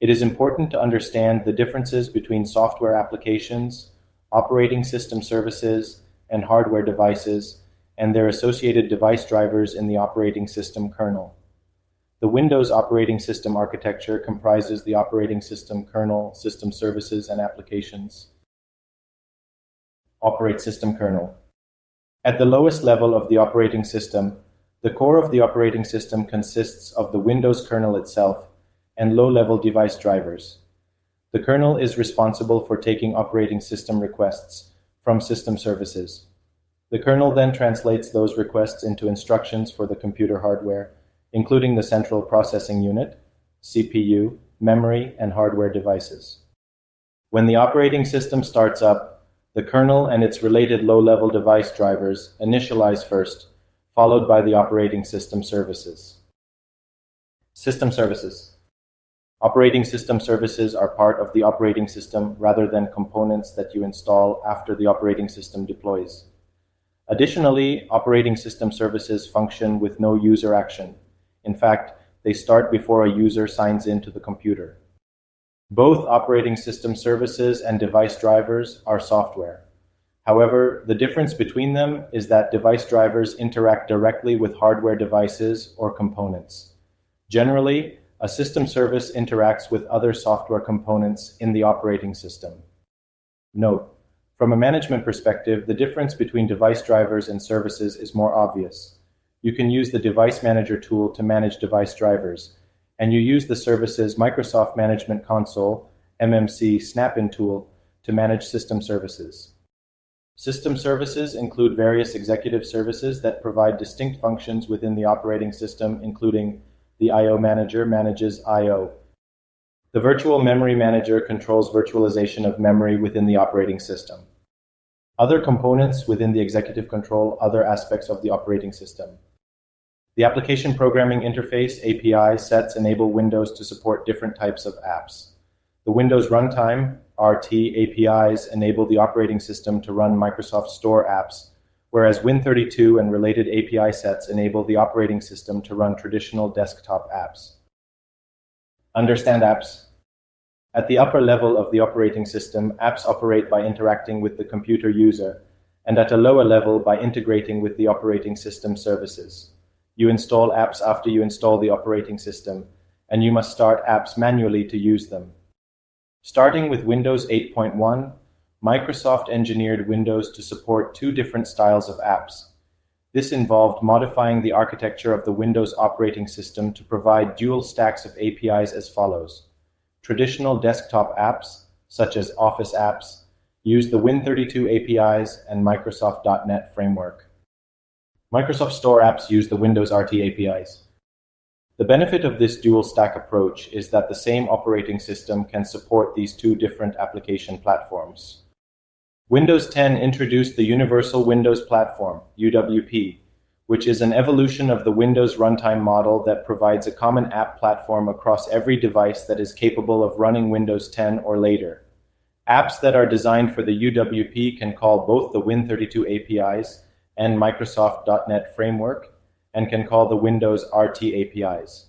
It is important to understand the differences between software applications, operating system services, and hardware devices, and their associated device drivers in the operating system kernel. The Windows operating system architecture comprises the operating system kernel, system services, and applications. Operate system kernel. At the lowest level of the operating system, the core of the operating system consists of the Windows kernel itself and low-level device drivers. The kernel is responsible for taking operating system requests from system services. The kernel then translates those requests into instructions for the computer hardware, including the central processing unit, CPU, memory, and hardware devices. When the operating system starts up, the kernel and its related low-level device drivers initialize first, followed by the operating system services. System services. Operating system services are part of the operating system rather than components that you install after the operating system deploys. Additionally, operating system services function with no user action. In fact, they start before a user signs into the computer. Both operating system services and device drivers are software. However, the difference between them is that device drivers interact directly with hardware devices or components. Generally, a system service interacts with other software components in the operating system. Note: from a management perspective, the difference between device drivers and services is more obvious. You can use the Device Manager tool to manage device drivers, and you use the service's Microsoft Management Console, MMC Snap-in tool, to manage system services. System services include various executive services that provide distinct functions within the operating system, including the I/O Manager manages I/O. The Virtual Memory Manager controls virtualization of memory within the operating system. Other components within the executive control other aspects of the operating system. The Application Programming Interface (API) sets enable Windows to support different types of apps. The Windows Runtime (RT) APIs enable the operating system to run Microsoft Store apps, whereas Win32 and related API sets enable the operating system to run traditional desktop apps. Understand apps. At the upper level of the operating system, apps operate by interacting with the computer user, and at a lower level by integrating with the operating system services. You install apps after you install the operating system, and you must start apps manually to use them. Starting with Windows 8.1, Microsoft engineered Windows to support two different styles of apps. This involved modifying the architecture of the Windows operating system to provide dual stacks of APIs as follows. Traditional desktop apps, such as Office apps, use the Win32 APIs and Microsoft.NET Framework. Microsoft Store apps use the Windows RT APIs. The benefit of this dual stack approach is that the same operating system can support these two different application platforms. Windows 10 introduced the Universal Windows Platform, UWP, which is an evolution of the Windows runtime model that provides a common app platform across every device that is capable of running Windows 10 or later. Apps that are designed for the UWP can call both the Win32 APIs and Microsoft.NET Framework, and can call the Windows RT APIs.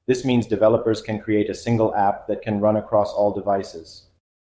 This means developers can create a single app that can run across all devices.